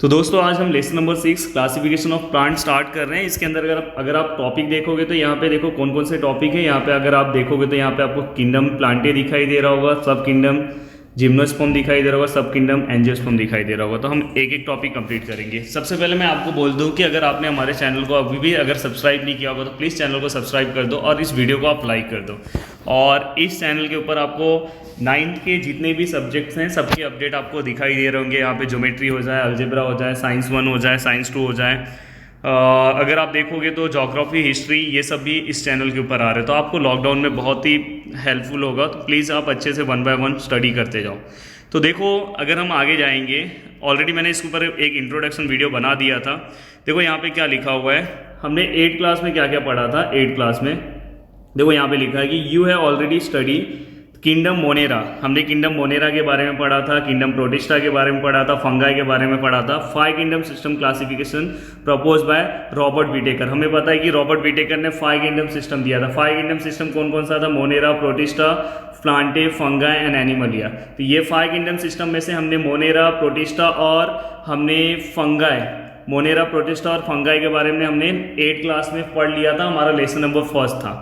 तो दोस्तों आज हम lesson number 6 classification of plant start कर रहे हैं। इसके अंदर अगर आप टॉपिक देखोगे तो यहाँ पे देखो कौन कौन से टॉपिक है। यहाँ पे अगर आप देखोगे तो यहाँ पे आपको किंगडम प्लांटे दिखाई दे रहा होगा, सब किंगडम जिम्नोस्पर्म दिखाई दे रहा होगा, सब किंगडम एंजियोस्पर्म दिखाई दे रहा होगा। तो हम एक एक टॉपिक कंप्लीट करेंगे। सबसे पहले मैं आपको बोल दूं कि अगर आपने हमारे चैनल को अभी भी अगर सब्सक्राइब नहीं किया होगा तो प्लीज़ चैनल को सब्सक्राइब कर दो और इस वीडियो को आप लाइक कर दो। और इस चैनल के ऊपर आपको 9th के जितने भी सब्जेक्ट्स हैं सबके अपडेट आपको दिखाई दे रहे होंगे। यहाँ पे ज्योमेट्री हो जाए, अलजेब्रा हो जाए, साइंस 1 हो जाए, साइंस 2 हो जाए। अगर आप देखोगे तो ज्योग्राफी, हिस्ट्री, ये सब भी इस चैनल के ऊपर आ रहे हैं। तो आपको लॉकडाउन में बहुत ही हेल्पफुल होगा। तो प्लीज़ आप अच्छे से 1 बाय 1 स्टडी करते जाओ। तो देखो अगर हम आगे जाएंगे, ऑलरेडी मैंने इसके ऊपर एक इंट्रोडक्शन वीडियो बना दिया था। देखो यहाँ पे क्या लिखा हुआ है, हमने 8th क्लास में क्या क्या पढ़ा था। 8th क्लास में देखो यहाँ पे लिखा है कि you have already study kingdom Monera. हमने किंगडम मोनेरा के बारे में पढ़ा था, किंगडम प्रोटिस्टा के बारे में पढ़ा था, फंगाई के बारे में पढ़ा था। 5 kingdom system classification propose by Robert Whittaker. हमें पता है कि रॉबर्ट विटेकर ने 5 किंगडम सिस्टम दिया था। 5 किंगडम सिस्टम कौन कौन सा था? Monera, protista, Plantae, fungi and Animalia. तो ये 5 किंगडम सिस्टम में से हमने मोनेरा, प्रोटिस्टा और हमने फंगाई, मोनेरा, प्रोटिस्टा और फंगाई के बारे में हमने 8th क्लास में पढ़ लिया था। हमारा लेसन नंबर 1 था।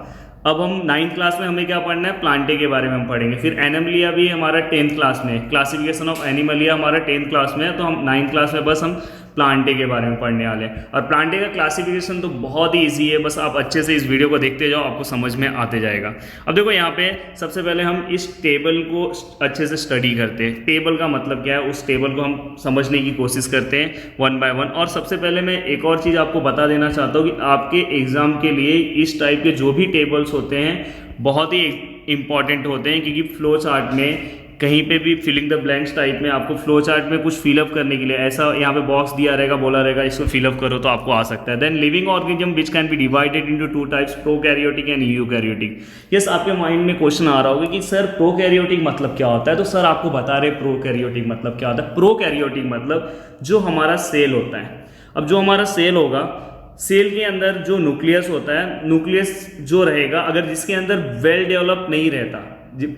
अब हम 9th क्लास में हमें क्या पढ़ना है? प्लांटे के बारे में हम पढ़ेंगे। फिर एनिमलिया भी हमारा 10th क्लास में, क्लासिफिकेशन ऑफ एनिमलिया हमारा 10th क्लास में है। तो हम 9th क्लास में बस हम प्लांटे के बारे में पढ़ने वाले हैं। और प्लांटे का क्लासिफिकेशन तो बहुत ही ईजी है, बस आप अच्छे से इस वीडियो को देखते जाओ, आपको समझ में आते जाएगा। अब देखो यहाँ पे सबसे पहले हम इस टेबल को अच्छे से स्टडी करते हैं। टेबल का मतलब क्या है, उस टेबल को हम समझने की कोशिश करते हैं 1 बाय 1। और सबसे पहले मैं एक और चीज़ आपको बता देना चाहता हूँ कि आपके एग्जाम के लिए इस टाइप के जो भी टेबल्स होते हैं बहुत ही इंपॉर्टेंट होते हैं, क्योंकि फ्लो चार्ट में कहीं पे भी फिलिंग द ब्लैंक्स टाइप में आपको फ्लो चार्ट में कुछ फिलअप करने के लिए ऐसा यहाँ पे बॉक्स दिया रहेगा, बोला रहेगा इसको फिलअप करो तो आपको आ सकता है। Then living organism which can be divided into 2 types, prokaryotic and eukaryotic. Yes, आपके माइंड में क्वेश्चन आ रहा होगा कि सर प्रोकैरियोटिक मतलब क्या होता है। तो सर आपको बता रहे प्रोकैरियोटिक मतलब क्या होता है। प्रोकैरियोटिक मतलब जो हमारा सेल होता है। अब जो हमारा सेल होगा, सेल के अंदर जो न्यूक्लियस होता है, न्यूक्लियस जो रहेगा अगर जिसके अंदर वेल डेवलप नहीं रहता,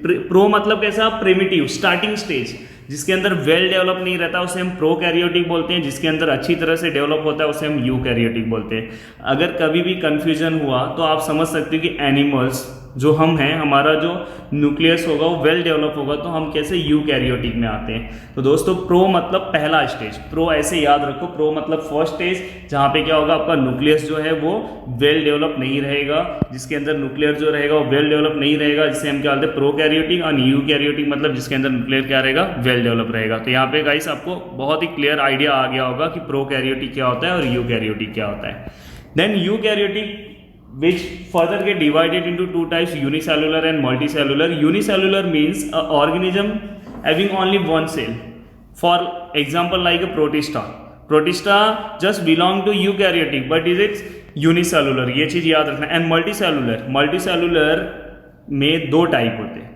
प्रो मतलब कैसा? प्रिमिटिव, स्टार्टिंग स्टेज, जिसके अंदर वेल डेवलप नहीं रहता उसे हम प्रोकैरियोटिक बोलते हैं। जिसके अंदर अच्छी तरह से डेवलप होता है उसे हम यूकैरियोटिक बोलते हैं। अगर कभी भी कंफ्यूजन हुआ तो आप समझ सकते हो कि एनिमल्स जो हम हैं, हमारा जो न्यूक्लियस होगा वो वेल डेवलप होगा तो हम कैसे यूकैरियोटिक में आते हैं। तो दोस्तों प्रो मतलब पहला स्टेज, प्रो ऐसे याद रखो, प्रो मतलब फर्स्ट स्टेज, जहाँ पे क्या होगा आपका न्यूक्लियस जो है वो वेल डेवलप नहीं रहेगा। जिसके अंदर न्यूक्लियर जो रहेगा वो वेल डेवलप नहीं रहेगा, जिसे हम क्या बोलते हैं प्रोकैरियोटिक। और यूकैरियोटिक मतलब जिसके अंदर न्यूक्लियर क्या रहेगा? वेल डेवलप रहेगा। तो यहाँ पे गाइस आपको बहुत ही क्लियर आइडिया आ गया होगा कि प्रोकैरियोटिक क्या होता है और यूकैरियोटिक क्या होता है। Then eukaryotic which further get divided into 2 types, unicellular and multicellular. Unicellular means a organism having only one cell. For example, like a protista. Protista just belong to eukaryotic, but is it unicellular? ये चीज याद रखना। And multicellular, multicellular में 2 type होते हैं।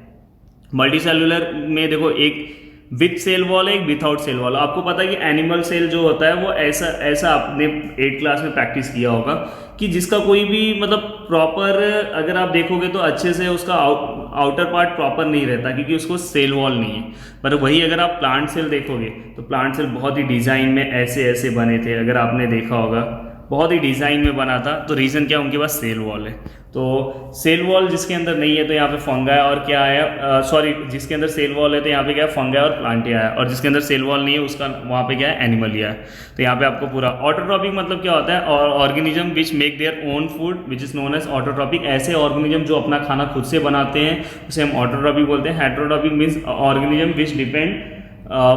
Multicellular में देखो एक विथ सेल वॉल है, एक विथआउट सेल वॉल। आपको पता है कि एनिमल सेल जो होता है वो ऐसा आपने 8th क्लास में प्रैक्टिस किया होगा कि जिसका कोई भी मतलब प्रॉपर अगर आप देखोगे तो अच्छे से उसका आउटर पार्ट प्रॉपर नहीं रहता, क्योंकि उसको सेल वॉल नहीं है। पर वही अगर आप प्लांट सेल देखोगे तो प्लांट सेल बहुत ही डिज़ाइन में ऐसे ऐसे बने थे, अगर आपने देखा होगा बहुत ही डिज़ाइन में बना था। तो रीज़न क्या? उनके पास सेल वॉल है। तो सेल वॉल जिसके अंदर नहीं है तो यहाँ पे फंगाई और क्या आया, सॉरी, जिसके अंदर सेल वॉल है तो यहाँ पे क्या है? फंगाई और प्लांटे आया। और जिसके अंदर सेल वॉल नहीं है उसका वहाँ पे क्या है? एनिमलिया है। तो यहाँ पे आपको पूरा ऑटोट्रॉपिक मतलब क्या होता है? और organism which make their own food which is known as autotrophic. ऐसे ऑर्गेनिज्म जो अपना खाना खुद से बनाते हैं उसे हम ऑटोट्रॉपिक बोलते हैं। Heterotrophic means organism which depend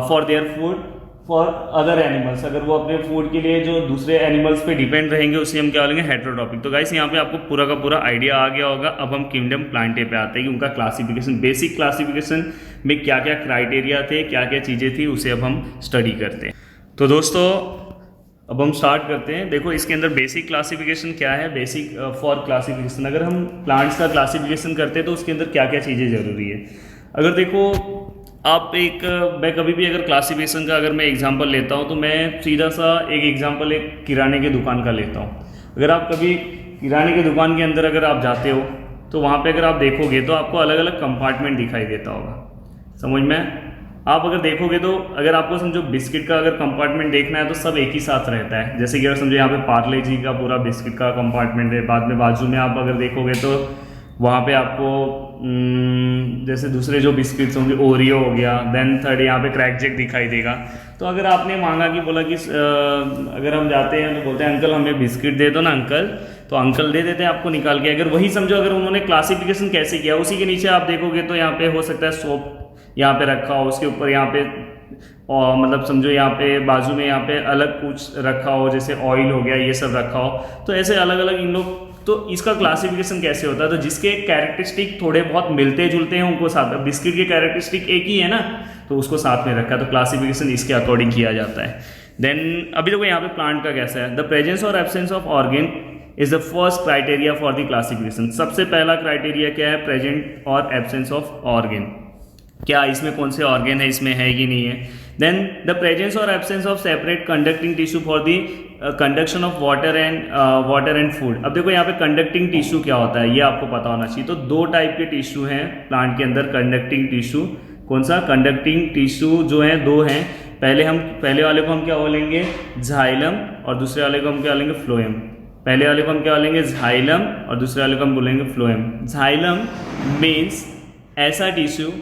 for their food for other animals. अगर वो अपने फूड के लिए जो दूसरे एनिमल्स पे डिपेंड रहेंगे उसे हम क्या बोलेंगे? हेटेरोट्रॉपिक। तो गाइस यहाँ पे आपको पूरा का पूरा आइडिया आ गया होगा। अब हम किंगडम प्लांटे पे आते हैं कि उनका क्लासिफिकेशन, बेसिक क्लासिफिकेशन में क्या क्या क्राइटेरिया थे, क्या क्या चीज़ें थी, उसे अब हम स्टडी करते हैं। तो दोस्तों अब हम स्टार्ट करते हैं। देखो इसके अंदर बेसिक क्लासिफिकेशन क्या है। बेसिक फॉर क्लासिफिकेशन, अगर हम प्लांट्स का क्लासिफिकेशन करते हैं तो उसके अंदर क्या क्या चीज़ें ज़रूरी है। अगर देखो आप मैं कभी भी अगर क्लासिफिकेशन का अगर मैं एग्जांपल लेता हूँ तो मैं सीधा सा एक एग्जांपल एक किराने की दुकान का लेता हूँ। अगर आप कभी किराने की दुकान के अंदर अगर आप जाते हो तो वहाँ पे अगर आप देखोगे तो आपको अलग अलग कंपार्टमेंट दिखाई देता होगा। समझ में आप अगर देखोगे तो अगर आपको समझो बिस्किट का अगर कंपार्टमेंट देखना है तो सब एक ही साथ रहता है। जैसे कि अगर समझो यहाँ पे पार्ले जी का पूरा बिस्किट का कंपार्टमेंट है, बाद में बाजू में आप अगर देखोगे तो वहाँ पे आपको जैसे दूसरे जो बिस्किट्स होंगे ओरियो हो गया, देन थर्ड यहाँ पे क्रैक जैक दिखाई देगा। तो अगर आपने मांगा कि बोला कि अगर हम जाते हैं तो बोलते हैं अंकल हमें बिस्किट दे दो ना अंकल, तो अंकल दे देते हैं आपको निकाल के। अगर वही समझो अगर उन्होंने क्लासिफिकेशन कैसे किया, उसी के नीचे आप देखोगे तो यहाँ पे हो सकता है सोप यहाँ पे रखा हो, उसके ऊपर यहाँ पे और मतलब समझो यहाँ पे बाजू में यहाँ पे अलग कुछ रखा हो, जैसे ऑयल हो गया ये सब रखा हो। तो ऐसे अलग अलग इन लोग, तो इसका क्लासिफिकेशन कैसे होता है, तो जिसके कैरेक्टरिस्टिक थोड़े बहुत मिलते जुलते हैं उनको साथ, बिस्किट के कैरेक्टरिस्टिक एक ही है ना तो उसको साथ में रखा है, तो क्लासिफिकेशन इसके अकॉर्डिंग किया जाता है। देन अभी देखो यहाँ पे प्लांट का कैसा है, द प्रेजेंस और absence of organ is the first criteria for the classification. सबसे पहला क्राइटेरिया क्या है, प्रेजेंट और एब्सेंस ऑफ ऑर्गेन, क्या इसमें कौन से ऑर्गेन है, इसमें है कि नहीं है। देन द प्रेजेंस और absence of separate conducting tissue for the conduction of water and food. अब देखो यहाँ पे कंडक्टिंग टिश्यू क्या होता है ये आपको पता होना चाहिए। तो दो टाइप के टिश्यू हैं प्लांट के अंदर कंडक्टिंग टिश्यू। कौन सा कंडक्टिंग टिश्यू जो है दो हैं, पहले वाले को हम क्या बोलेंगे झाइलम, और दूसरे वाले को हम क्या बोलेंगे फ्लोएम। पहले वाले को हम क्या बोलेंगे झाइलम और दूसरे वाले को हम बोलेंगे फ्लोएम। झाइलम मीन्स ऐसा टिश्यू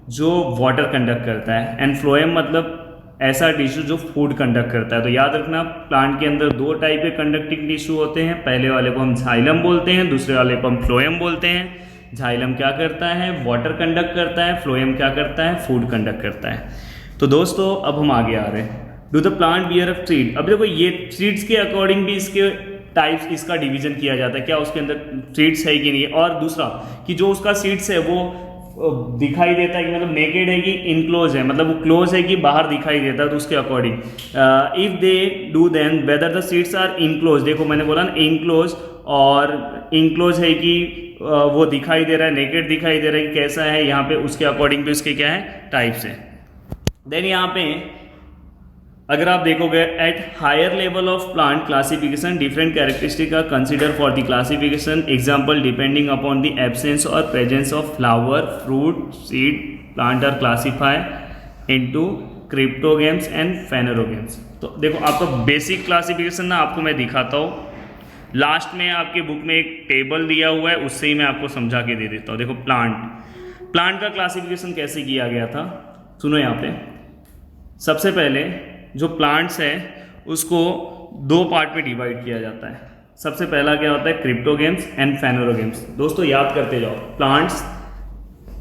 जो वाटर कंडक्ट करता है, एंड फ्लोएम मतलब ऐसा टिश्यू जो फूड कंडक्ट करता है। तो याद रखना प्लांट के अंदर दो टाइप के कंडक्टिंग टिश्यू होते हैं, पहले वाले को हम झाइलम बोलते हैं, दूसरे वाले को हम फ्लोएम बोलते हैं। झाइलम क्या करता है, वाटर कंडक्ट करता है, फ्लोएम क्या करता है, फूड कंडक्ट करता है। तो दोस्तों अब हम आगे आ रहे हैं, do the plant bear a seed. अब देखो ये सीड्स के अकॉर्डिंग भी इसके टाइप्स, इसका डिवीजन किया जाता है, क्या उसके अंदर सीड्स है कि नहीं है। और दूसरा कि जो उसका सीड्स है वो दिखाई देता है कि मतलब नेकेड है कि इनक्लोज है, मतलब वो क्लोज है कि बाहर दिखाई देता है, तो उसके according if they do then whether the seeds are enclose. देखो मैंने बोला ना इनक्लोज, और इनक्लोज है कि वो दिखाई दे रहा है, नेकेड दिखाई दे रहा है कि कैसा है, यहाँ पे उसके अकॉर्डिंग भी उसके क्या है टाइप्स है। देन यहाँ पे अगर आप देखोगे at higher level of plant classification different characteristic are consider for the classification. Example depending upon the absence और presence of flower, fruit, seed, plant are classify into cryptogams and phanerogams. तो देखो आपका basic classification ना आपको मैं दिखाता हूँ, last में आपके बुक में एक टेबल दिया हुआ है, उससे ही मैं आपको समझा के दे देता हूँ। देखो प्लांट का क्लासिफिकेशन कैसे किया गया था, सुनो यहाँ पे। सबसे पहले जो प्लांट्स हैं उसको दो पार्ट में डिवाइड किया जाता है। सबसे पहला क्या होता है क्रिप्टोगेम्स एंड फेनेरोगेम्स। दोस्तों याद करते जाओ, plants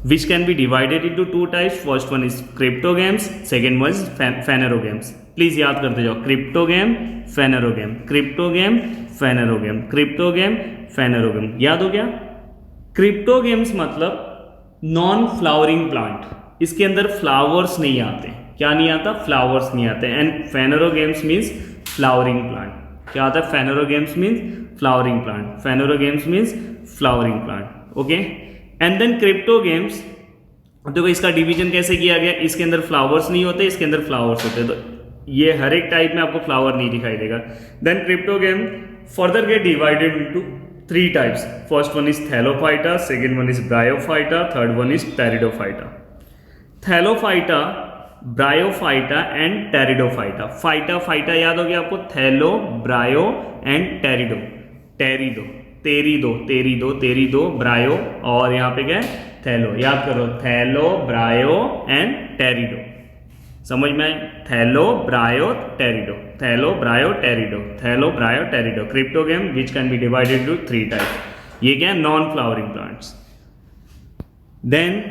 which can be divided into two types, first one is cryptogams, second one is phanerogams. Please याद करते जाओ, cryptogam phanerogam, cryptogam phanerogam, cryptogam phanerogam. याद हो गया। क्रिप्टोगेम्स मतलब नॉन फ्लावरिंग प्लांट, इसके अंदर फ्लावर्स नहीं आते। क्या नहीं आता, फ्लावर्स नहीं आते। And phanerogams means flowering plant. क्या आता है, phanerogams means flowering plant, phanerogams means flowering plant. Okay, and then cryptogams, देखो इसका डिवीजन कैसे किया गया, इसके अंदर फ्लावर्स नहीं होते, इसके अंदर फ्लावर्स होते, तो ये हर एक टाइप में आपको फ्लावर नहीं दिखाई देगा। Then cryptogam further get divided into three types, first one is thallophyta, second one is bryophyta, third one is pteridophyta. Thallophyta, bryophyta and pteridophyta. Phyta याद हो गया आपको, थैलो, ब्रायो एंड टेरिडो, तेरिदो, ब्रायो, और यहाँ पे क्या है थैलो। याद करो, थैलो, ब्रायो एंड टेरिडो। समझ में आए, thallo, bryo, pterido, thallo, bryo, pterido, thallo, bryo, pterido. Cryptogam which can be divided into three type. ये क्या है, नॉन फ्लावरिंग प्लांट्स। देन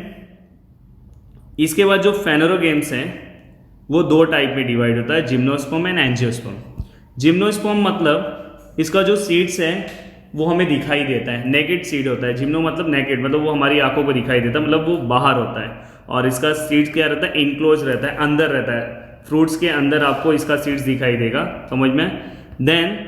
इसके बाद जो फेनेरोगेम्स हैं वो दो टाइप में डिवाइड होता है, जिम्नोस्पर्म एंड एंजियोस्पर्म। जिम्नोस्पर्म मतलब इसका जो सीड्स है वो हमें दिखाई देता है, नेकेड सीड होता है। जिम्नो मतलब नेकेड, मतलब वो हमारी आंखों को दिखाई देता है, मतलब वो बाहर होता है। और इसका सीड्स क्या रहता है, इनक्लोज रहता है, अंदर रहता है। फ्रूट्स के अंदर आपको इसका सीड्स दिखाई देगा, समझ में। देन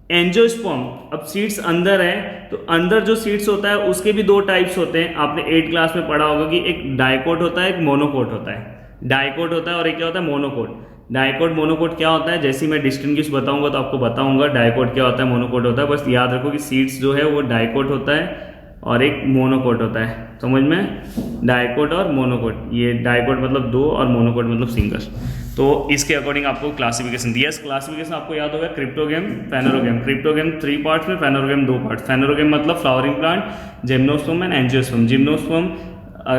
एंजियोस्पर्म, अब सीड्स अंदर है तो अंदर जो सीड्स होता है उसके भी दो टाइप्स होते हैं। आपने 8th क्लास में पढ़ा होगा कि एक डाइकोट होता है, एक मोनोकोट होता है। डाइकोट होता है और एक क्या होता है, मोनोकोट। डाइकोट मोनोकोट क्या होता है, जैसे मैं डिस्टिंग्विश बताऊंगा तो आपको बताऊंगा डाइकोट क्या होता है, मोनोकोट होता है। बस याद रखो कि सीड्स जो है वो डाइकोट होता है और एक मोनोकोट होता है। समझ में, डाइकोट और मोनोकोट। ये डाइकोट मतलब दो और मोनोकोट मतलब सिंगल। तो इसके अकॉर्डिंग आपको क्लासिफिकेशन दिया। क्लासिफिकेशन आपको याद होगा, क्रिप्टोगेम, फेनोरोगेम। क्रिप्टोगेम 3 पार्ट्स में, फेनोरोगेम 2 पार्ट। फेनोरोगेम मतलब flowering plant, gymnosperm and angiosperm. Gymnosperm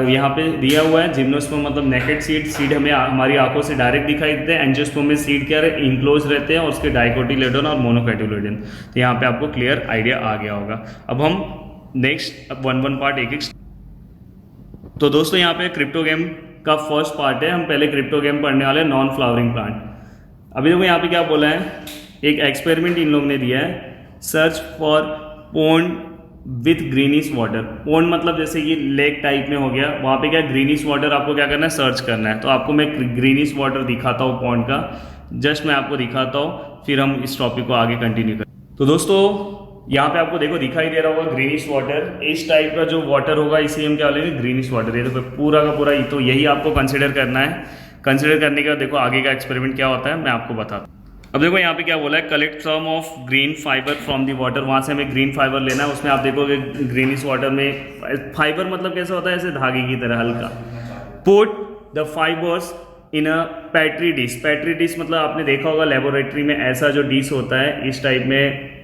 यहाँ पे दिया हुआ है। जिम्नोस्पर्म मतलब नेकेड सीड, सीड हमें हमारी आंखों से डायरेक्ट दिखाई देते हैं। एंजियोस्पर्म में सीड क्या है, इनक्लोज रहते हैं और उसके डाइकोटिलेडोन और मोनोकोटिलेडोन। तो यहाँ पे आपको क्लियर आइडिया आ गया होगा। अब हम नेक्स्ट वन पार्ट एक एक। तो दोस्तों यहाँ पे क्रिप्टोगेम का फर्स्ट पार्ट है। हम पहले क्रिप्टोगेम पढ़ने वाले हैं, नॉन फ्लावरिंग प्लांट। अभी देखो यहाँ पे क्या बोला है, एक एक्सपेरिमेंट इन लोगों ने दिया है, search for pond with greenish water. Pond मतलब जैसे ये लेक टाइप में हो गया, वहाँ पे क्या ग्रीनिश वाटर आपको क्या करना है, सर्च करना है। तो आपको मैं ग्रीनिश वाटर दिखाता हूँ पोन्ड का, जस्ट मैं आपको दिखाता हूँ, फिर हम इस टॉपिक को आगे कंटिन्यू करें। तो दोस्तों यहाँ पे आपको देखो दिखाई दे रहा होगा ग्रीनिश वाटर। इस टाइप का जो वाटर होगा इसे हम क्या बोलेंगे, ग्रीनिश वाटर। ये देखो पूरा का पूरा, तो यही आपको कंसिडर करना है। कंसिडर करने के बाद देखो आगे का एक्सपेरिमेंट क्या होता है मैं आपको बताता हूँ। अब देखो यहाँ पे क्या बोला है, collect some of green fibre from the water. वहाँ से हमें ग्रीन फाइबर लेना है। उसमें आप देखोगे ग्रीनिश वाटर में फाइबर मतलब कैसा होता है, ऐसे धागे की तरह हल्का। Put the fibres in a petri dish. Petri dish मतलब आपने देखा होगा लेबोरेटरी में ऐसा जो डिश होता है, इस टाइप में,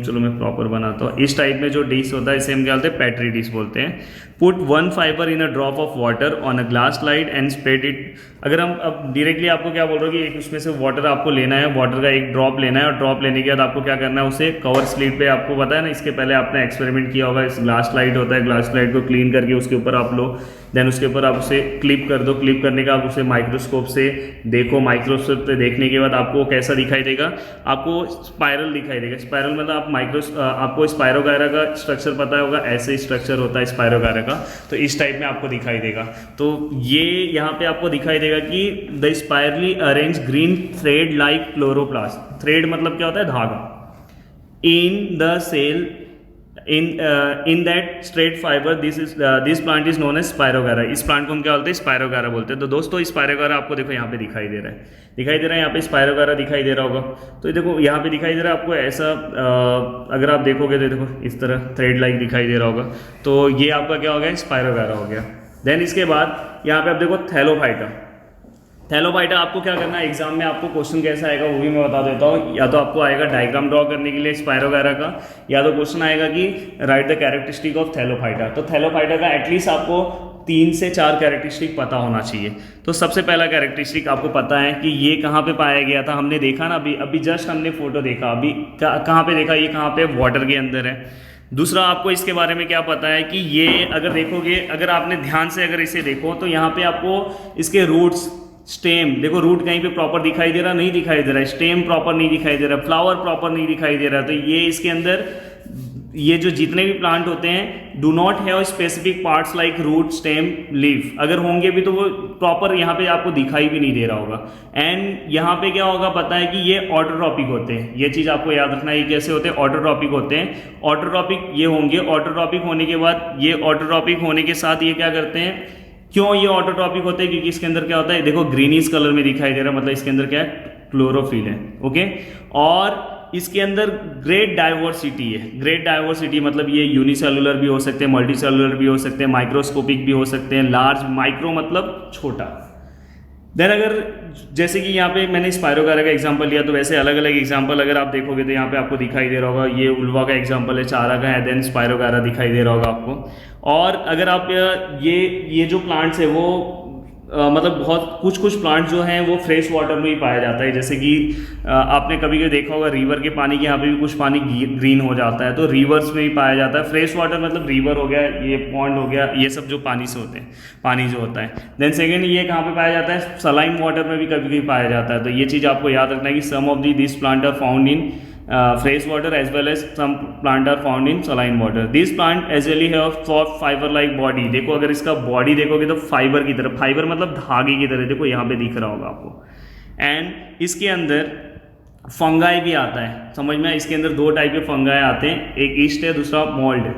चलो मैं प्रॉपर बनाता हूँ। इस टाइप में जो डिश होता है इसे हम क्या बोलते हैं, पैट्री डिश बोलते हैं। Put 1 fibre in a drop of water on a glass slide and spread it. अगर हम अब डायरेक्टली आपको क्या बोल रहे हो कि एक उसमें से वाटर आपको लेना है, वाटर का एक ड्रॉप लेना है, और ड्रॉप लेने के बाद आपको क्या करना है, उसे कवर स्लिप पे, आपको पता है ना, इसके पहले आपने एक्सपेरिमेंट किया होगा। इस ग्लास स्लाइड होता है, ग्लास स्लाइड को क्लीन करके उसके ऊपर आप लो, देन उसके ऊपर आप उसे क्लिप कर दो। क्लिप करने का आप उसे माइक्रोस्कोप से देखो। माइक्रोस्कोप से देखने के बाद आपको कैसा दिखाई देगा, आपको स्पाइरल दिखाई देगा। स्पाइरल मतलब आपको स्पायरोगायरा का स्ट्रक्चर पता होगा, ऐसे स्ट्रक्चर होता है स्पायरोगायरा का, तो इस टाइप में आपको दिखाई देगा। तो ये यहाँ पे आपको दिखाई देगा कि the spirally arrange green thread like chloroplast. Thread मतलब क्या होता है, धागा। In the cell in that straight fiber this plant is known as spirogyra. इस प्लांट को हम क्या बोलते हैं, स्पायरोगायरा बोलते हैं। तो दोस्तों स्पायरोगायरा आपको देखो यहाँ पे दिखाई दे रहा है, यहाँ पे स्पायरोगायरा दिखाई दे रहा होगा। तो देखो यहाँ पे दिखाई दे रहा है आपको ऐसा, अगर आप देखोगे तो देखो इस तरह थ्रेड लाइक दिखाई दे रहा होगा। तो ये आपका क्या हो गया, स्पायरोगायरा हो गया। देन इसके बाद यहाँ पे आप देखो थैलोफाइटा। थैलोफाइटा आपको क्या करना है, एग्जाम में आपको क्वेश्चन कैसा आएगा वो भी मैं बता देता हूँ। या तो आपको आएगा डायग्राम ड्रॉ करने के लिए स्पायरोगायरा का, या तो क्वेश्चन आएगा कि right the characteristic of Thallophyta. तो थैलोफाइटा का एटलीस्ट आपको 3 से 4 कैरेक्टरिस्टिक पता होना चाहिए। तो सबसे पहला कैरेक्टरिस्टिक आपको पता है कि ये कहाँ पे पाया गया था, हमने देखा ना अभी जस्ट हमने फोटो देखा, अभी कहाँ पे देखा, ये कहाँ पे, वाटर के अंदर है। दूसरा आपको इसके बारे में क्या पता है कि ये अगर देखोगे, अगर आपने ध्यान से अगर इसे देखो तो यहाँ पे आपको इसके रूट्स, स्टेम देखो, रूट कहीं पे प्रॉपर दिखाई दे रहा, नहीं दिखाई दे रहा है, स्टेम प्रॉपर नहीं दिखाई दे रहा, फ्लावर प्रॉपर नहीं दिखाई दे रहा। तो ये इसके अंदर ये जो जितने भी प्लांट होते हैं do not have specific parts like root, stem, leaf. अगर होंगे भी तो वो प्रॉपर यहाँ पे आपको दिखाई भी नहीं दे रहा होगा। एंड यहाँ पे क्या होगा पता है कि ये ऑटोट्रॉपिक होते हैं। ये चीज़ आपको याद रखना है, ये कैसे होते हैं, ऑटोट्रॉपिक होते हैं। ऑटोट्रॉपिक ये होंगे, ऑटोट्रॉपिक होने के बाद ये ऑटोट्रॉपिक होने के साथ ये क्या करते हैं, क्यों ये ऑटोट्रॉपिक होते हैं, क्योंकि इसके अंदर क्या होता है, देखो ग्रीनिश कलर में दिखाई दे रहा है, मतलब इसके अंदर क्या है, क्लोरोफिल है। ओके, और इसके अंदर ग्रेट डाइवर्सिटी है। ग्रेट डाइवर्सिटी मतलब ये यूनिसेलुलर भी हो सकते हैं, मल्टी सेलुलर भी हो सकते हैं, माइक्रोस्कोपिक भी हो सकते हैं, लार्ज, माइक्रो मतलब छोटा। देन अगर जैसे कि यहाँ पे मैंने स्पायरोगायरा का एग्जांपल लिया, तो वैसे अलग अलग एग्जांपल अगर आप देखोगे तो यहाँ पे आपको दिखाई दे रहा होगा, ये उल्वा का एग्जांपल है, चारा का है, देन स्पायरोगायरा दिखाई दे रहा होगा आपको। और अगर आप ये जो प्लांट्स है वो मतलब बहुत कुछ प्लांट जो हैं वो फ्रेश वाटर में ही पाया जाता है। जैसे कि आपने कभी कभी देखा होगा रिवर के पानी के यहाँ पे भी कुछ पानी ग्रीन हो जाता है, तो रिवर्स में ही पाया जाता है। फ्रेश वाटर मतलब रिवर हो गया, ये पॉन्ड हो गया, ये सब जो पानी से होते हैं, पानी जो होता है। देन सेकेंड ये कहाँ पे पाया जाता है, सलाइन वाटर में भी कभी कभी पाया जाता है। तो ये चीज़ आपको याद रखना है कि some of this plant are found in fresh water as well as some plant are found in saline water. These plant usually have soft fiber like body. देखो अगर इसका बॉडी देखोगे तो फाइबर की तरह, फाइबर मतलब धागे की तरह, देखो यहाँ पे दिख रहा होगा आपको। एंड इसके अंदर फंगाई भी आता है, समझ में, इसके अंदर 2 टाइप के फंगाई आते हैं, एक ईस्ट है, दूसरा मोल्ड है।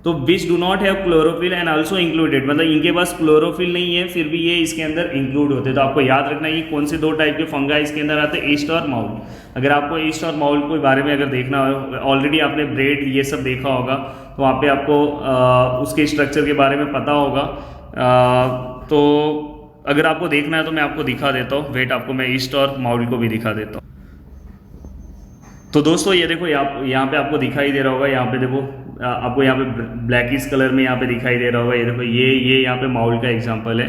तो विच do not have chlorophyll and also included, मतलब इनके पास क्लोरोफिल नहीं है फिर भी ये इसके अंदर इंक्लूड होते हैं। तो आपको याद रखना है कि कौन से 2 टाइप के फंगा इसके अंदर आते हैं, ईस्ट और माउल। अगर आपको ईस्ट और माउल के बारे में अगर देखना हो, ऑलरेडी आपने ब्रेड ये सब देखा होगा, तो वहाँ पे आपको उसके स्ट्रक्चर के बारे में पता होगा। तो अगर आपको देखना है तो मैं आपको दिखा देता हूँ, वेट आपको मैं ईस्ट और माउल को भी दिखा देता हूँ। तो दोस्तों ये देखो यहाँ पे आपको दिखाई दे रहा होगा, यहाँ पे देखो आपको यहाँ पे ब्लैकिश कलर में यहाँ पे दिखाई दे रहा होगा, ये देखो ये यहाँ पे माउल का एग्जांपल है,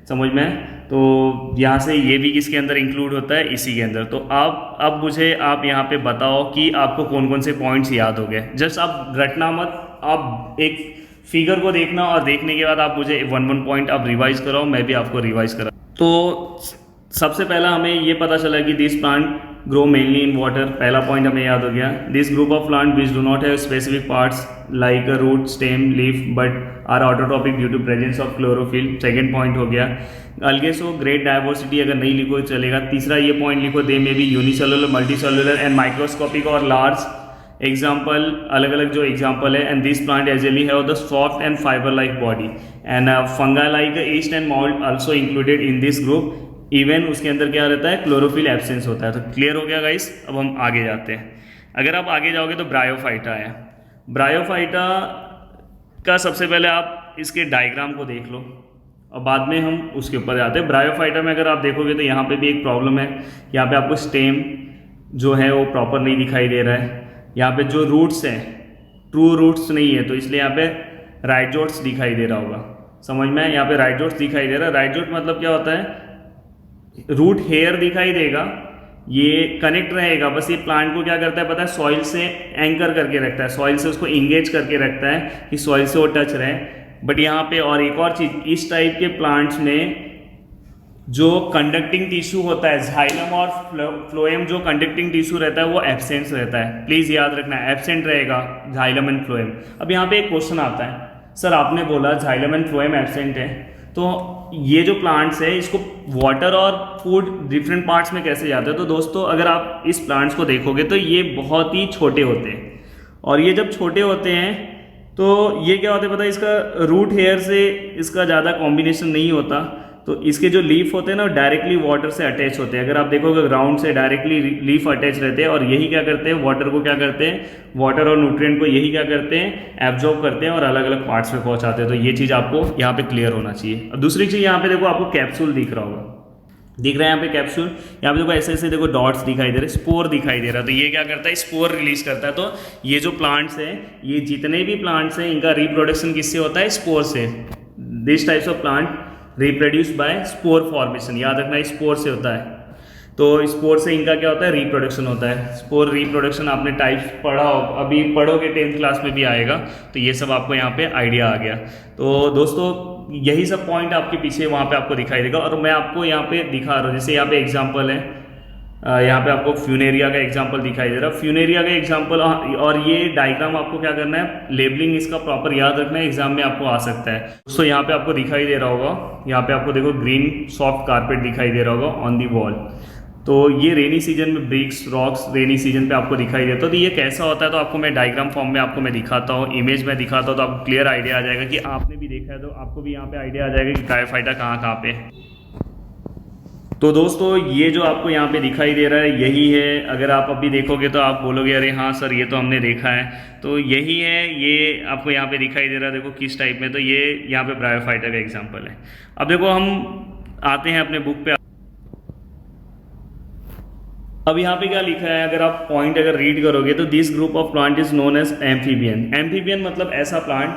समझ में। तो यहाँ से ये भी किसके अंदर इंक्लूड होता है, इसी के अंदर। तो अब मुझे आप यहाँ पे बताओ कि आपको कौन कौन से पॉइंट्स याद हो गए। जस्ट आप रटना मत, आप एक फिगर को देखना और देखने के बाद आप मुझे 1 पॉइंट आप रिवाइज कराओ, मैं भी आपको रिवाइज करा। तो सबसे पहला हमें ये पता चला कि this plant grow mainly in water, पहला पॉइंट हमें याद हो गया। This group of plant which do not have specific parts like a root, stem, leaf but are autotrophic due to presence of chlorophyll, second point हो गया। अलगे so great diversity, अगर नहीं लिखो चलेगा। तीसरा ये पॉइंट लिखो, they may be unicellular, multicellular and microscopic और लार्ज। एग्जाम्पल अलग अलग जो एग्जाम्पल है, एंड दिस प्लांट एजली have the soft and fibre like body and fungi like yeast and mould also included in this group. Even उसके अंदर क्या रहता है, क्लोरोफिल एब्सेंस होता है। तो क्लियर हो गया गाइस। अब हम आगे जाते हैं। अगर आप आगे जाओगे तो ब्रायोफाइटा है। ब्रायोफाइटा का सबसे पहले आप इसके डायग्राम को देख लो और बाद में हम उसके ऊपर जाते हैं। ब्रायोफाइटा में अगर आप देखोगे तो यहाँ पे भी एक प्रॉब्लम है, यहाँ पे आपको स्टेम जो है वो प्रॉपर नहीं दिखाई दे रहा है। यहाँ पे जो रूट्स हैं ट्रू रूट्स नहीं है, तो इसलिए यहाँ पे राइजोट्स दिखाई दे रहा होगा, समझ में। यहाँ पे राइजोट्स दिखाई दे रहा है। राइजोट मतलब क्या होता है, रूट हेयर दिखाई देगा, ये कनेक्ट रहेगा, बस ये प्लांट को क्या करता है पता है, सॉइल से एंकर करके रखता है, सॉइल से उसको इंगेज करके रखता है कि सॉइल से वो टच रहे। बट यहाँ पे और एक और चीज, इस टाइप के प्लांट्स में जो कंडक्टिंग टिश्यू होता है, झाइलम और फ्लोएम, जो कंडक्टिंग टिश्यू रहता है वो एब्सेंट रहता है। प्लीज याद रखना, एब्सेंट रहेगा झाइलम एंड फ्लोएम। अब यहाँ पे एक क्वेश्चन आता है, सर आपने बोला झाइलम एंड फ्लोएम एब्सेंट है, तो ये जो प्लांट्स है इसको वाटर और फूड डिफरेंट पार्ट्स में कैसे जाते हैं। तो दोस्तों अगर आप इस प्लांट्स को देखोगे तो ये बहुत ही छोटे होते हैं, और ये जब छोटे होते हैं तो ये क्या होता है पता है, इसका रूट हेयर से इसका ज़्यादा कॉम्बिनेशन नहीं होता, तो इसके जो लीफ होते हैं ना डायरेक्टली वाटर से अटैच होते हैं। अगर आप देखोगे ग्राउंड से डायरेक्टली लीफ अटैच रहते हैं, और यही क्या करते हैं, वाटर को क्या करते हैं, वाटर और न्यूट्रिएंट को यही क्या करते हैं, एब्जॉर्ब करते हैं और अलग अलग पार्ट्स में पहुंचाते हैं। तो ये चीज़ आपको यहाँ पे क्लियर होना चाहिए। अब दूसरी चीज़ यहाँ पे देखो, आपको कैप्सूल दिख रहा होगा, दिख रहा है यहाँ पे कैप्सूल, यहाँ पे देखो ऐसे ऐसे देखो डॉट्स दिखाई दे रहे, स्पोर दिखाई दे रहा है। तो ये क्या करता है, स्पोर रिलीज करता है। तो ये जो प्लांट्स हैं, ये जितने भी प्लांट्स हैं, इनका रिप्रोडक्शन किससे होता है, स्पोर से। This types of plant reproduce by spore formation, याद रखना स्पोर से होता है। तो स्पोर से इनका क्या होता है, रिप्रोडक्शन होता है। स्पोर रिप्रोडक्शन आपने टाइप्स पढ़ा हो, अभी पढ़ोगे 10th क्लास में भी आएगा, तो ये सब आपको यहाँ पे आइडिया आ गया। तो दोस्तों यही सब पॉइंट आपके पीछे वहाँ पे आपको दिखाई देगा, और मैं आपको यहाँ पे दिखा रहा हूँ। जैसे यहाँ पे एग्जाम्पल है, यहाँ पे आपको फ्यूनेरिया का एग्जाम्पल दिखाई दे रहा है, फ्यूनेरिया का एग्जाम्पल। और ये डायग्राम आपको क्या करना है, लेबलिंग इसका प्रॉपर याद रखना है, एग्जाम में आपको आ सकता है। दोस्तों यहाँ पे आपको दिखाई दे रहा होगा, यहाँ पे आपको देखो ग्रीन सॉफ्ट कारपेट दिखाई दे रहा होगा ऑन दी वॉल। तो ये रेनी सीजन में ब्रिक्स रॉक्स रेनी सीजन पे आपको दिखाई देता है। तो ये कैसा होता है, तो आपको मैं डायग्राम फॉर्म में आपको मैं दिखाता हूँ, इमेज में दिखाता हूँ, तो आपको क्लियर आइडिया आ जाएगा कि आपने भी देखा है, तो आपको भी यहाँ पे आइडिया आ जाएगा कि ब्रायोफाइटा कहाँ पे है। तो दोस्तों ये जो आपको यहाँ पे दिखाई दे रहा है यही है। अगर आप अभी देखोगे तो आप बोलोगे अरे हाँ सर ये तो हमने देखा है, तो यही है, ये आपको यहाँ पे दिखाई दे रहा है। देखो किस टाइप में, तो ये यहाँ पे ब्रायोफाइटा का एग्जाम्पल है। अब देखो हम आते हैं अपने बुक पे। अब यहाँ पे क्या लिखा है, अगर आप पॉइंट अगर रीड करोगे तो this group of plant is known as amphibian. Amphibian मतलब ऐसा प्लांट,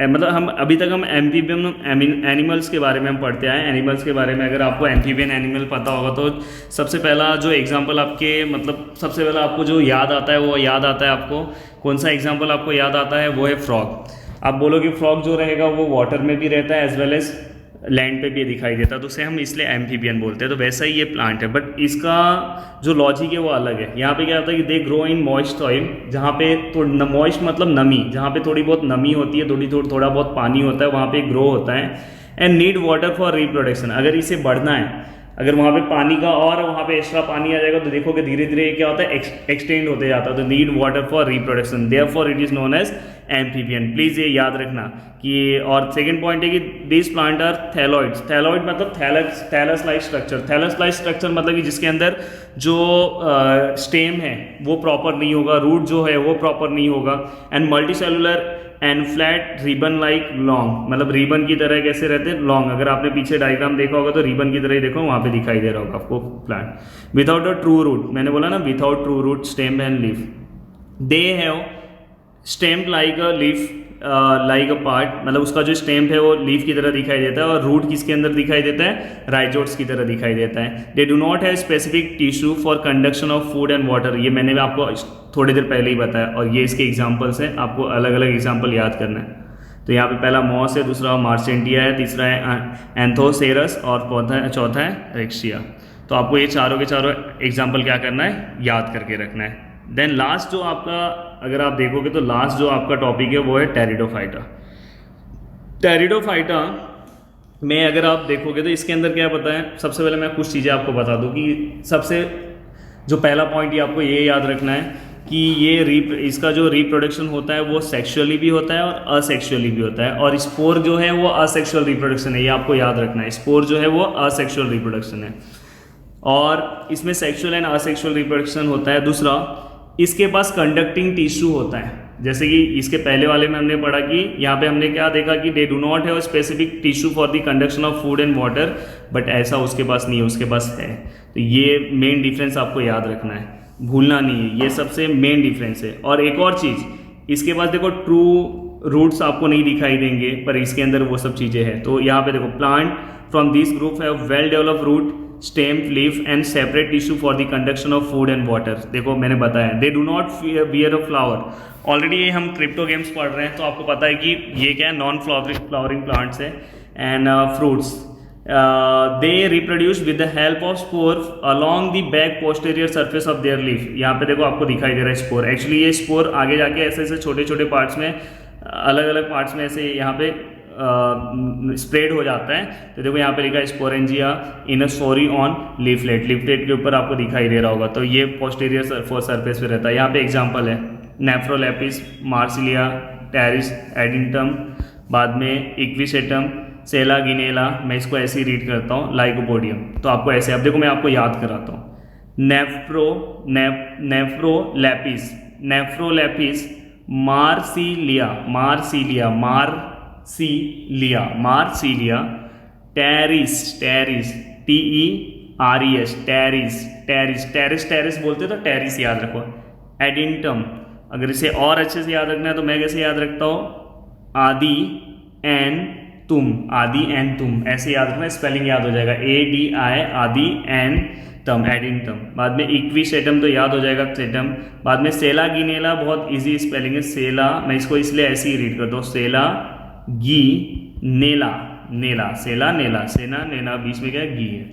मतलब हम अभी तक हम एम्फीबियन एनिमल्स के बारे में हम पढ़ते आए। एनिमल्स के बारे में अगर आपको एम्फीबियन एनिमल पता होगा तो सबसे पहला जो एग्जांपल आपके मतलब सबसे पहला आपको जो याद आता है वो याद आता है, आपको कौन सा एग्जांपल आपको याद आता है, वो है फ्रॉग। आप बोलोगे फ्रॉग जो रहेगा वो वाटर में भी रहता है एज वेल एज लैंड पे भी दिखाई देता है, तो उसे हम इसलिए एम्फीबियन बोलते हैं। तो वैसा ही ये प्लांट है, बट इसका जो लॉजिक है वो अलग है। यहाँ पे क्या होता है कि they grow in moist soil, जहाँ पे तो मॉइस्ट मतलब नमी, जहाँ पे थोड़ी बहुत नमी होती है, थोड़ा बहुत पानी होता है, वहाँ पे ग्रो होता है। And need water for reproduction, अगर इसे बढ़ना है अगर वहाँ पे पानी का और वहाँ पे एक्स्ट्रा पानी आ जाएगा तो देखोगे धीरे धीरे क्या होता है, एक्सटेंड होते जाता है। तो need water for reproduction, therefore it is known as amphibian. Please ये याद रखना कि, और सेकंड पॉइंट है कि this plant are thalloids. Thalloid मतलब thallus like structure. Thallus like structure मतलब कि जिसके अंदर जो स्टेम है वो प्रॉपर नहीं होगा, रूट जो है वो प्रॉपर नहीं होगा। And multi cellular and flat ribbon like long, मतलब रिबन की तरह कैसे रहते हैं, लॉन्ग। अगर आपने पीछे डायग्राम देखा होगा तो रिबन की तरह ही देखो वहाँ पे दिखाई दे रहा होगा आपको plant. Without a true root, मैंने बोला ना without true root stem and leaf. They have stem like a leaf like a part, मतलब उसका जो स्टेम्प है वो लीफ की तरह दिखाई देता है। और रूट किसके अंदर दिखाई देता है, राइजोट्स की तरह दिखाई देता है। दे do not have specific tissue for conduction of food and water, ये मैंने आपको थोड़ी देर पहले ही बताया। और ये इसके एग्जाम्पल्स हैं, आपको अलग अलग एग्जाम्पल याद करना है। तो यहाँ पे पहला मॉस है, दूसरा मार्सेंटिया है, तीसरा है एंथोसेरस और चौथा है रेक्सिया। तो आपको ये चारों के चारों एग्जाम्पल क्या करना है, याद करके रखना है। देन लास्ट जो आपका, अगर आप देखोगे तो लास्ट जो आपका टॉपिक है वो है टेरिडोफाइटा। टेरिडोफाइटा में अगर आप देखोगे तो इसके अंदर क्या पता है, सबसे पहले मैं कुछ चीज़ें आपको बता दूं कि सबसे जो पहला पॉइंट ये आपको ये याद रखना है कि ये इसका जो रिप्रोडक्शन होता है वो सेक्सुअली भी होता है और असेक्सुअली भी होता है। और स्पोर जो है वो असेक्सुअल रिप्रोडक्शन है, ये आपको याद रखना है। स्पोर जो है वो असेक्सुअल रिप्रोडक्शन है और इसमें सेक्सुअल एंड असेक्सुअल रिप्रोडक्शन होता है। दूसरा, इसके पास कंडक्टिंग टिश्यू होता है, जैसे कि इसके पहले वाले में हमने पढ़ा कि यहाँ पे हमने क्या देखा कि दे do not have specific tissue for the conduction of food and water, but ऐसा उसके पास नहीं है, उसके पास है। तो ये मेन डिफरेंस आपको याद रखना है, भूलना नहीं है, ये सबसे मेन डिफरेंस है। और एक और चीज़, इसके पास देखो ट्रू रूट्स आपको नहीं दिखाई देंगे, पर इसके अंदर वो सब चीज़ें हैं। तो यहाँ पे देखो, plant from this group have well developed root, stem, leaf and separate tissue for the conduction of food and water. देखो मैंने बताया, they do not bear a flower. Already ये हम क्रिप्टो गेम्स पढ़ रहे हैं तो आपको पता है कि ये क्या है, नॉन फ्लावरिंग प्लांट्स है। And fruits, they reproduce with the help of spore along the back posterior surface of their leaf. यहाँ पे देखो आपको दिखाई दे रहा है स्पोर। एक्चुअली ये स्पोर आगे जाके ऐसे ऐसे छोटे छोटे पार्ट्स में, अलग अलग पार्ट्स में ऐसे यहाँ पे स्प्रेड हो जाता है। तो देखो यहाँ पे लिखा है sporangia in a story on leaflet. Leaflet के ऊपर आपको दिखाई दे रहा होगा। तो ये पोस्टीरियर सरफेस पे रहता है। यहाँ पे एग्जांपल है नेफ्रोलेपिस, मार्सिलिया, टेरिस एडिंटम, बाद में इक्विसेटम, सेला गिनेला, मैं इसको ऐसे ही रीड करता हूँ, लाइकोपोडियम। तो आपको ऐसे, अब देखो मैं आपको याद कराता हूँ। नेफ्रोलेपिस, मार्सिलिया, टेरिस, टेरिस बोलते तो टेरिस याद रखो। एडिंटम, अगर इसे और अच्छे से याद रखना है तो मैं कैसे याद रखता हूँ, आदि एंड तुम, ऐसे याद रखना, स्पेलिंग याद हो जाएगा, ADI, आदि एंड तम, एडिंटम। बाद में इक्विसेटम तो याद हो जाएगा, सेटम। बाद में सेला गिनेला, बहुत इजी स्पेलिंग है, सेला, मैं इसको इसलिए ऐसे ही रीड करता हूँ, सेला गी नेला, सेला नेला, बीच में क्या है, गी है,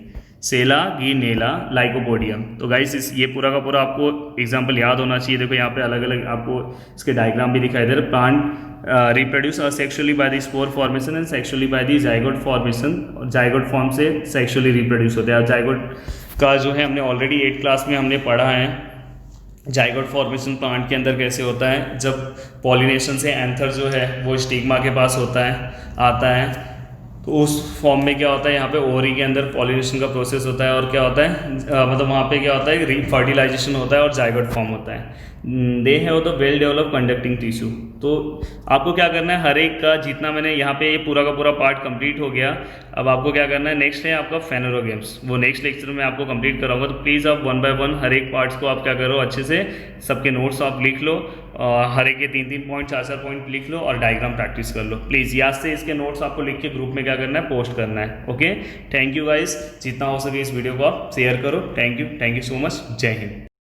सेला गी नेला, लाइकोपोडियम। तो गाइस ये पूरा का पूरा आपको एग्जाम्पल याद होना चाहिए। देखो यहाँ पे अलग अलग आपको इसके डायग्राम भी दिखाई दे रहे। Plant reproduce asexually by the spore formation and sexually by the zygote formation. Zygote form से सेक्सुअली रिप्रोड्यूस होते हैं। जाइगोट का जो है हमने ऑलरेडी 8th क्लास में हमने पढ़ा है, जाइगोट फॉर्मेशन प्लांट के अंदर कैसे होता है। जब पॉलिनेशन से एंथर जो है वो स्टिग्मा के पास आता है तो उस फॉर्म में क्या होता है, यहाँ पे ओवरी के अंदर पॉलिनेशन का प्रोसेस होता है और क्या होता है, मतलब वहाँ पे क्या होता है, रीफर्टिलाइजेशन होता है और जाइगोट फॉर्म होता है। They have the well develop conducting tissue. तो आपको क्या करना है, हर एक का जितना मैंने यहाँ पे ये पूरा का पूरा पार्ट कंप्लीट हो गया। अब आपको क्या करना है, नेक्स्ट है आपका फेनोरोगेम्स, वो नेक्स्ट लेक्चर में आपको कंप्लीट कराऊंगा। तो प्लीज़ आप 1 by 1 हर एक पार्ट्स को आप क्या करो, अच्छे से सबके नोट्स आप लिख लो, हर एक के 3-3 पॉइंट 4-4 पॉइंट लिख लो और डायग्राम प्रैक्टिस कर लो प्लीज़। याद से इसके नोट्स आपको लिख के ग्रुप में क्या करना है, पोस्ट करना है। ओके, थैंक यू गाइस, जितना हो सके इस वीडियो को आप शेयर करो। थैंक यू सो मच, जय हिंद।